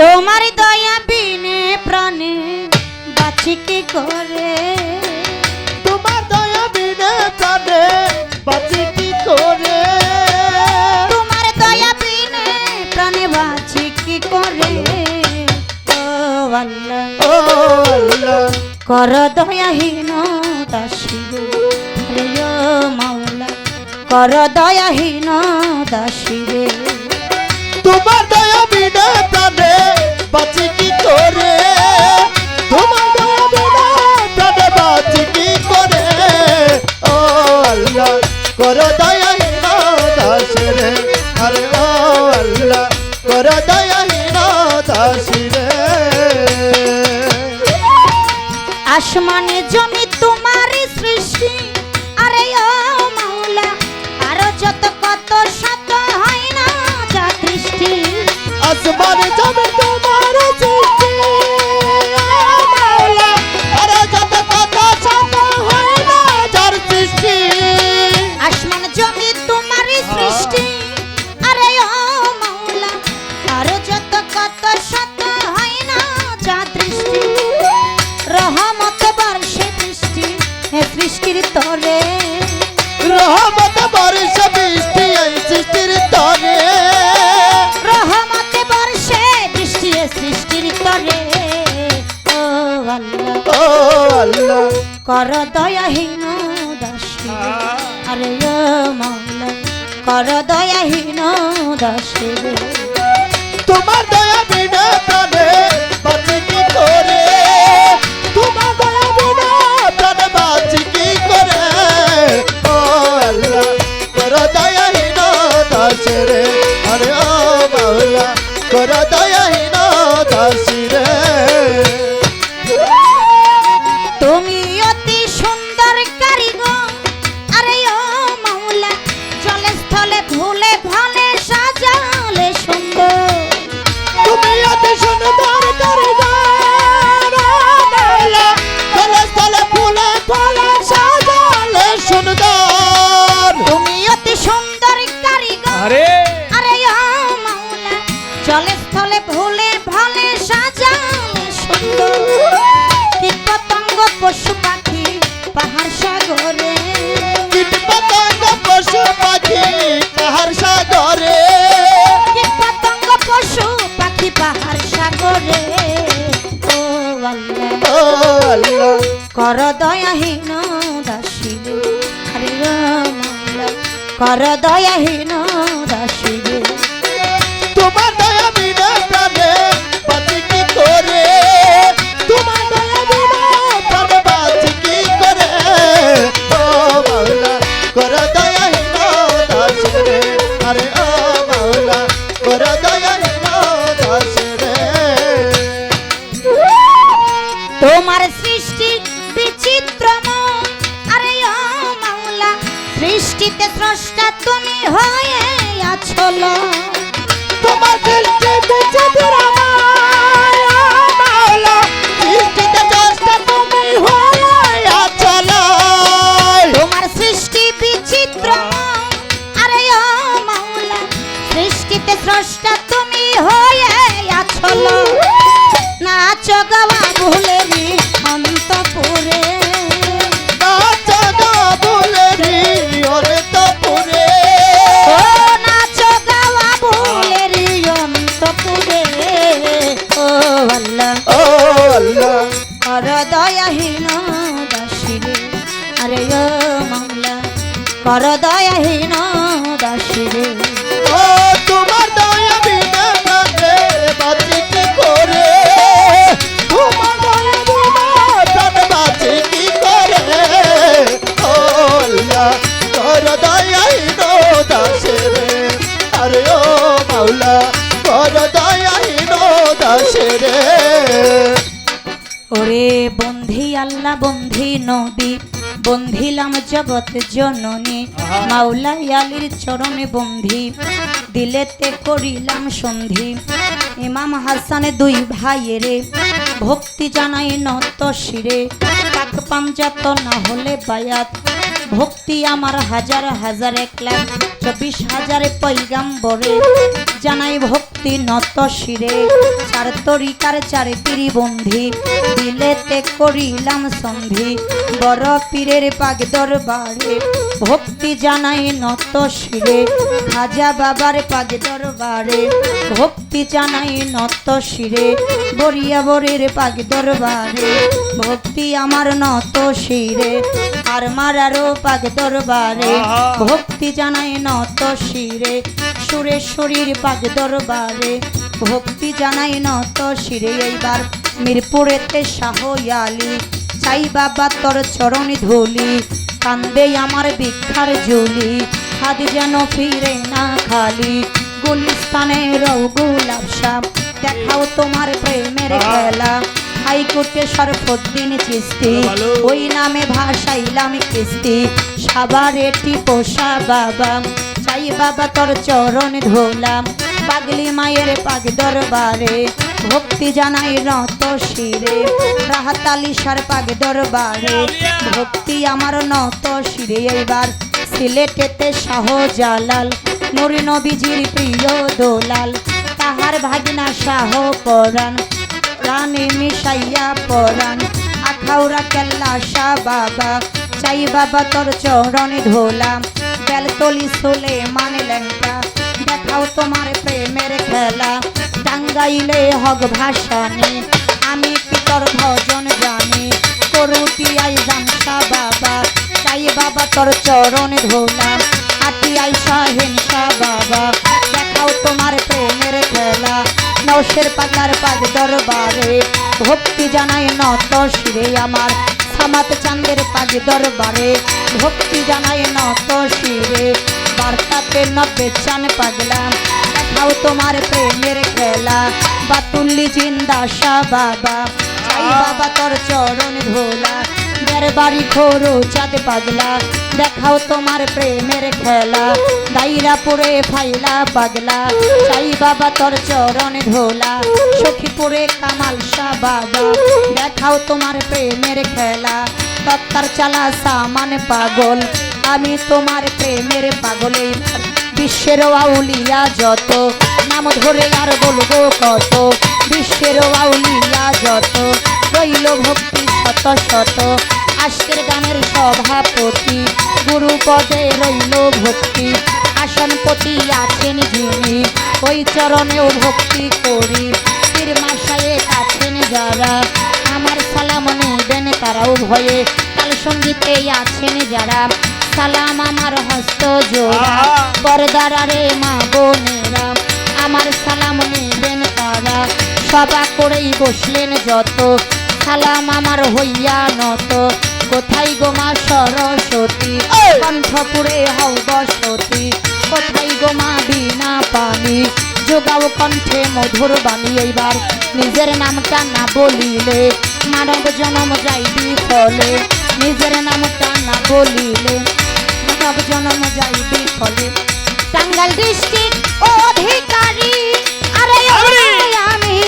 তোমার দয়া বিনে প্রাণে বাঁচি কি করে, তোমার দয়া বিনে প্রাণে বাঁচি কি করে, তোমার দয়া বিনে প্রাণে বাঁচি কি করে। ও আল্লাহ ও আল্লাহ কর দয়াহীন দাসী রে, ও মাওলা কর দয়াহীন দাসী রে। তোমার দয়া বিনে প্রাণে বাঁচি কি করে, তোমার দয়া বিনে প্রাণে বাঁচি কি করে। ও আল্লাহ করো দয়াহীন দাস রে, আরে ও আল্লাহ করো দয়াহীন দাস রে। আসমানে জমি তোমার সৃষ্টি, আরে ও মাওলা আরো যত কত শত হয় না যা দৃষ্টি। আসমান জমি তোমার সৃষ্টি, ও মাওলা আরে যত কত শত হয় না যার সৃষ্টি। আসমান জমি তোমার সৃষ্টি, আরে ও মাওলা আরো যত কত শত হয় না যা দৃষ্টি। রহমত বর্ষে বৃষ্টি হে সৃষ্টির তরে, রহমত বর্ষ বৃষ্টি এই সৃষ্টির তরে, রহমত বর্ষে বৃষ্টি হে সৃষ্টির তরে। ও আল্লাহ ও আল্লাহ কর দয়াহীন দাসী, আরে ও মাওলা কর দয়াহীন দাসী রে। তোমার দয়া বিনা প্রাণে বাঁচি কি করে, তোমার দয়া বিনা প্রাণে বাঁচি কি করে। ও আল্লাহ করো দয়াহীন দাস রে, আরে ও মাওলা করো দয়াহীন দাস রে। তুমি অতি সুন্দর কারিগর, আরে ও মাওলা জলে স্থলে ভুলে ভালে সাজালে সুন্দর। তুমি অতি সুন্দর কারিগর, ও মাওলা স্থলে স্থলে ফুলে ফলে সাজালে সুন্দর। তুমি অতি সুন্দর কারিগর, আরে ও মাওলা জলে স্থলে ভুলে ভালে সাজালে সুন্দর। কীট পতঙ্গ পশু পাখি পাহাড় সাগরে, কীট পতঙ্গ পশু পাখি পাহাড় সাগরে, কীট পতঙ্গ পশু পাখি পাহাড় সাগরে। ও আল্লাহ ও আল্লাহ কর দয়াহীন দাসী রে, আরে ও মাওলা কর দয়াহীন দাসী রে। তোমার দয়া বিনা প্রাণে বাঁচি কি করে, তোমার দয়া বিনা প্রাণে বাঁচি কি করে। ও মাওলা কর দয়াহীন দাস রে, আরে ও মাওলা কর দয়াহীন দাস রে। তোমার সৃষ্টি বিচিত্রময়, আরে ও মাওলা সৃষ্টিতে স্রষ্টা তুমি হয়ে আছল। তোমার সৃষ্টি বিচিত্রময়, ও মাওলা সৃষ্টিতে স্রষ্টা তুমি হয়ে আছল। তোমার সৃষ্টি বিচিত্রময়, আরে ও মাওলা সৃষ্টিতে স্রষ্টা তুমি হয়ে আছল। নাচ গাওয়া ভুলেরি অন্তপুরে, নাচ গাবুলেরি অন্তপুরে, ও নাচ গাওয়া ভুলেরি অন্তপুরে। ও আল্লাহ ও আল্লাহ কর দয়াহীন দাসী রে, আরে ও মাওলা কর দয়াহীন দাসী রে। ও তোমার দয়া বিনা প্রাণে বাঁচি কি করে, তোমার দয়া বিনা প্রাণে বাঁচি কি করে। ও আল্লাহ কর দয়াহীন দাস রে, আরে ও মাওলা কর দয়াহীন দাস রে। ওরে বন্ধি আল্লাহ বন্ধি নবী বন্ধিলাম জগৎ জননী, মাওলা আলীর চরণে বন্ধি দিলেতে করিলাম সন্ধি। ইমাম হাসানে দুই ভাইয়েরে ভক্তি জানাই নত শিরে, পাক পাঞ্জাত না হলে বায়াত ভক্তি আমার হাজার হাজার এক লাখ। 24,000 পৈগাম্বরে জানাই ভক্তি নত শিরে। চার তরিকার চার ত্রিবন্ধী দিলেতে করিলাম সন্ধি। বড় পীরের পাগ দরবারে ভক্তি জানাই নত শিরে। খাজা বাবার পাগ দরবারে ভক্তি জানাই নত শিরে। বরিয়া বরের পাগ দরবারে ভক্তি আমার নত শিরে। আর মারারও পাগ দরবারে ভক্তি জানাই নত শিরে। সুরেশ্বরীর পাগ দরবারে ভক্তি জানাই নত শিরে। এইবার মিরপুরেতে শাহয়ালি চাই বাবা তোর চরণ ধুলি। কান্দে আমার ভিক্ষার ঝুলি হাত যেন ফিরে না খালি। গুলিস্তানে রও গোলাপ শাহ দেখাও তোমার প্রেমের খেলা। হাইকোর্টে শরফুদ্দিন চিস্তি ওই নামে ভাসাইলাম কিস্তি। সাবারে টিপোসা বাবা চাই বাবা তোর চরণ ধুলাম। পাগলি মায়ের পাগ দরবারে ভক্তি জানাই নত শিরে। রাহাত আলী সার পাগ দরবারে ভক্তি আমার নত শিরে। এইবার সিলেটেতে শাহজালাল নুরি নবীজির প্রিয় দোলাল। তাহার ভাগিনা শাহ পরাণ রানে মিশাইয়া পরাণ। আখাউড়া কেল্লা শাহ বাবা চাই বাবা তোর চরণ ধোলাম। বেলতলি সোলে মানে লেঙ্কা দেখাও তোমার প্রেমের খেলা। টাঙ্গাইলে হক ভাসানি আমি কি তোর ভজন জানি। করুটিয়াই জানসা বাবা চাই বাবা তোর চরণ ধোলাম। আটিয়াই শাহেনশা বাবা দেখাও তোমার প্রেমের খেলা। নৌশের পাগলার পাগ দরবারে ভক্তি জানাই নত শিরে। আমার সামাত চাঁদের পাগ দরবারে ভক্তি জানাই নত শিরে। বার্তাতে নব্বে চান পাগলা দেখাও তোমার প্রেমের খেলা। বাতুল্লি জিন্দা শাহ বাবা চাই বাবা তোর চরণ ধোলা। বাড়ি খোরো চাঁদ পাগলা দেখাও তোমার প্রেমের খেলা। দাইরাপুরে ফাইলা পাগলা চাই বাবা তোর চরণ ধোলা। সখীপুরে কামাল শাহ বাবা দেখাও তোমার প্রেমের খেলা। তত্তার চালা সামান পাগল আমি তোমার প্রেমের পাগলে। বিশ্বের আউলিয়া যত নাম ধরে আর বলবো কত। বিশ্বের আউলিয়া যত রইল ভক্তি শত শত। আজকের গানের সভাপতি গুরু পদে রইল ভক্তি। আসনপতি আছেন যিনি ওই চরণেও ভক্তি করি। পীর মাসায়ে আছেন যারা আমার সালাম নেবেন তারাও ভয়ে। কাল সঙ্গীতে আছেন যারা সালাম আমার হস্ত জোড়া। বরদারারে মা বোনেরা আমার সালাম নেবেন তারা। সভা করেই বসলেন যত সালাম আমার হইয়া নত। কোথায় গোমা সরস্বতী কণ্ঠপুরে হও বসতি। কোথায় গোমা বিনা পানি যোগাও কণ্ঠে মধুর বাণী। এইবার নিজের নামটা না বলিলে মানব জনম যাইবি ফলে। নিজের নামটা না বলিলে মানব জনম যাইবি ফলে। টাঙ্গাইল ডিস্ট্রিক্ট অধিকারী আরে আমি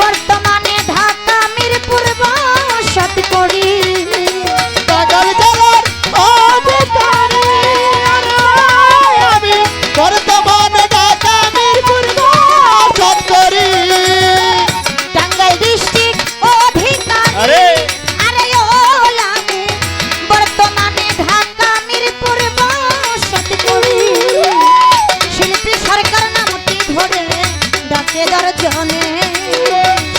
বর্তমানে ঢাকা মিরপুর বাসত করি। টাঙ্গাইল জেলার অধিকারী আমি বর্তমানে ঢাকা মিরপুর বাসত করি। টাঙ্গাইল ডিস্ট্রিক্ট অধিকারী আরে আমি বর্তমানে ঢাকা মিরপুর বাসত করি। শিল্পী সরকার নামটি ধরে ডাকে দর্জনে।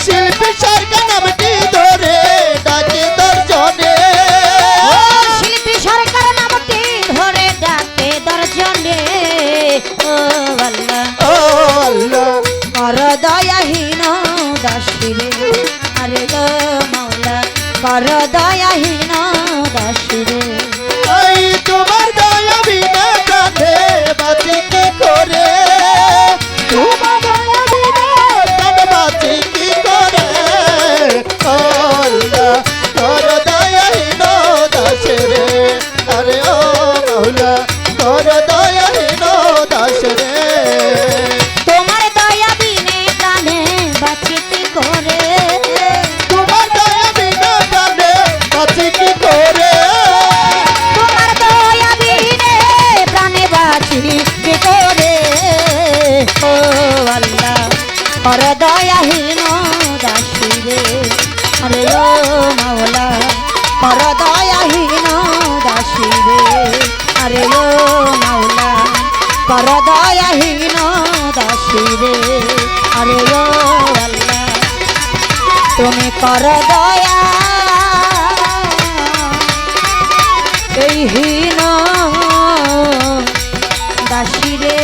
শিল্পী সরকার নামটি ধরে ডাকে দর্জনে। শিল্পী সরকার নামটি ধরে ডাকে দর্জনে। ও আল্লাহ ও আল্লাহ কর দয়াহীন দাসিরে। আরে গো মাওলা কর দয়াহীন দাসিরে। ওই তোমার দয়া বিনা প্রাণে বাঁচি কি করে। তোমার দয়া বিনা প্রাণে বাঁচি কি করে। ও আল্লাহ তোর দয়াহীন দাসে রে। আরে ও মাওলা তোর দয়াহীন দাসে রে। তোমার দয়া বিনে প্রাণে বাঁচিতে করে। তোমার দয়া বিনা প্রাণে বাঁচি কর দয়াহীন দাসী রে আরে ও মাওলা কর দয়াহীন দাসী রে আরে ও মাওলা কর দয়াহীন দাসী রে আরে ও আল্লাহ তুমি কর দয়া এই হীন দাসী রে